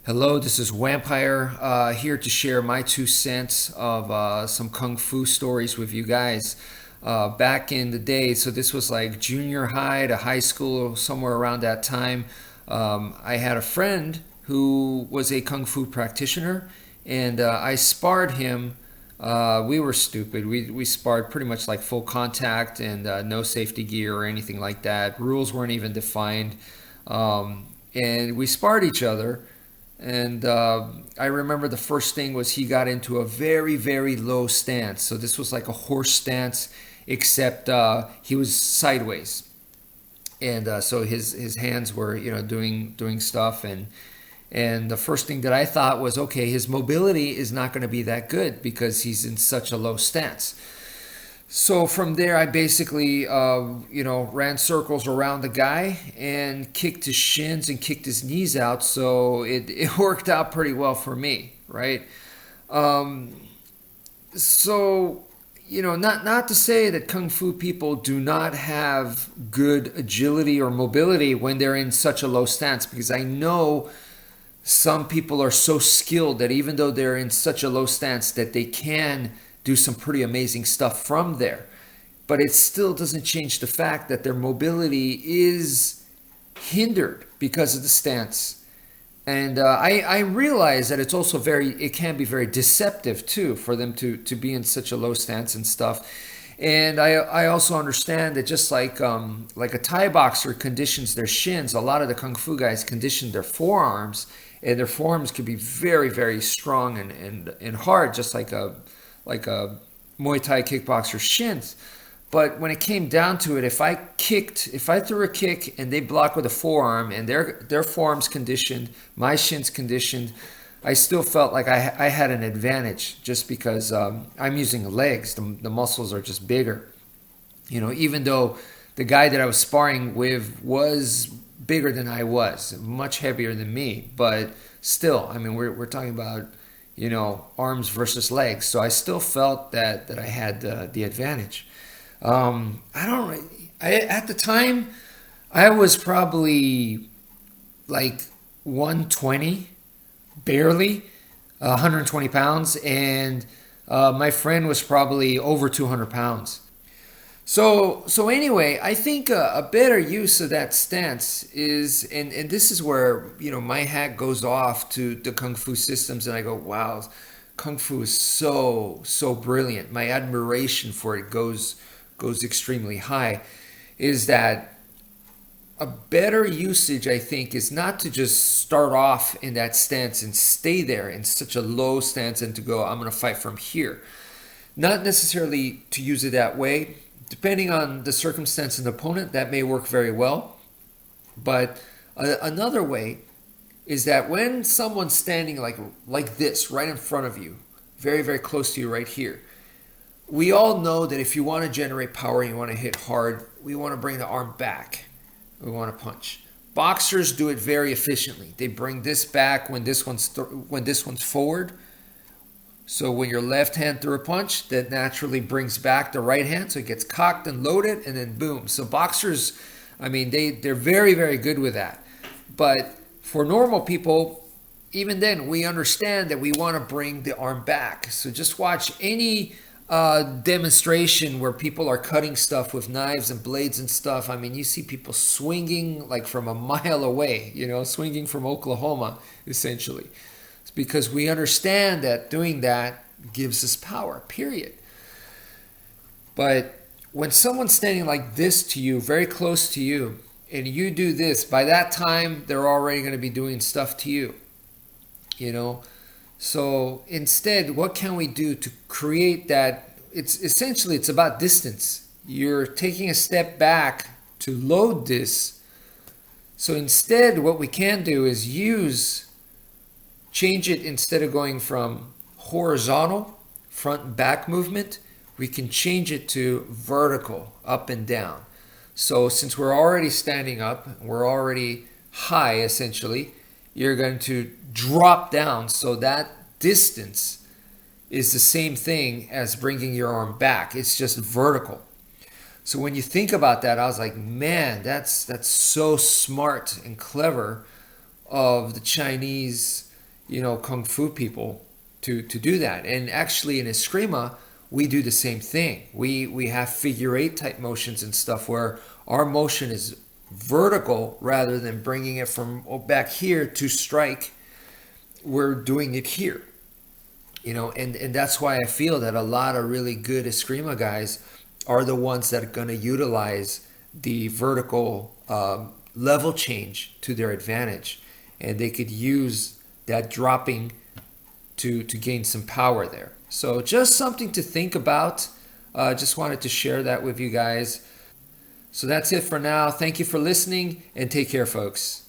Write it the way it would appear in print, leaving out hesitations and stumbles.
Hello, this is wmpyr here to share my 2 cents of some kung fu stories with you guys. Back in the day, so this was like junior high to high school, somewhere around that time. I had a friend who was a kung fu practitioner, and I sparred him. We were stupid. We sparred pretty much like full contact and no safety gear or anything like that. Rules weren't even defined. And we sparred each other. And I remember the first thing was he got into a very, very low stance. So this was like a horse stance, except he was sideways. And so his hands were, doing stuff. And the first thing that I thought was, okay, his mobility is not going to be that good because he's in such a low stance. So from there, I basically, ran circles around the guy and kicked his shins and kicked his knees out. So it worked out pretty well for me, right? Um, so, not to say that kung fu people do not have good agility or mobility when they're in such a low stance, because I know some people are so skilled that even though they're in such a low stance that they can do some pretty amazing stuff from there, but it still doesn't change the fact that their mobility is hindered because of the stance. And I realize that it can be very deceptive too for them to be in such a low stance and stuff. And I also understand that just like a Thai boxer conditions their shins, a lot of the kung fu guys condition their forearms, and their forearms can be very, very strong and hard, just like a Muay Thai kickboxer's shins. But when it came down to it, if I threw a kick and they blocked with a forearm and their forearms conditioned, my shins conditioned, I still felt like I had an advantage just because I'm using legs. The muscles are just bigger. Even though the guy that I was sparring with was bigger than I was, much heavier than me, but still, I mean, we're talking about arms versus legs. So I still felt that I had the advantage. I don't. At the time, I was probably like 120, barely, 120 pounds, and my friend was probably over 200 pounds. So anyway, I think a better use of that stance is, and this is where my hat goes off to the kung fu systems, and I go, wow, kung fu is so brilliant. My admiration for it goes extremely high. Is that a better usage? I think is not to just start off in that stance and stay there in such a low stance and to go, I'm going to fight from here. Not necessarily to use it that way. Depending on the circumstance and the opponent, that may work very well. But another way is that when someone's standing like this right in front of you, very, very close to you right here, we all know that if you want to generate power and you want to hit hard, we want to bring the arm back. We want to punch. Boxers do it very efficiently. They bring this back when this one's forward. So when your left hand threw a punch, that naturally brings back the right hand, so it gets cocked and loaded, and then boom. So boxers, I mean, they're very, very good with that. But for normal people, even then, we understand that we want to bring the arm back. So just watch any demonstration where people are cutting stuff with knives and blades and stuff. I mean, you see people swinging like from a mile away, swinging from Oklahoma, essentially. It's because we understand that doing that gives us power, period. But when someone's standing like this to you, very close to you, and you do this, by that time, they're already going to be doing stuff to you, you know? So instead, what can we do to create that? It's about distance. You're taking a step back to load this. So instead, what we can do is change it. Instead of going from horizontal front and back movement, we can change it to vertical, up and down. So since we're already standing up, we're already high essentially, you're going to drop down, so that distance is the same thing as bringing your arm back. It's just vertical. So when you think about that, I was like, man, that's so smart and clever of the Chinese kung fu people to do that. And actually in Eskrima, we do the same thing. We have figure eight type motions and stuff where our motion is vertical rather than bringing it from back here to strike. We're doing it here, and that's why I feel that a lot of really good Eskrima guys are the ones that are going to utilize the vertical level change to their advantage, and they could use that dropping to gain some power there. So just something to think about. Just wanted to share that with you guys. So that's it for now. Thank you for listening, and take care, folks.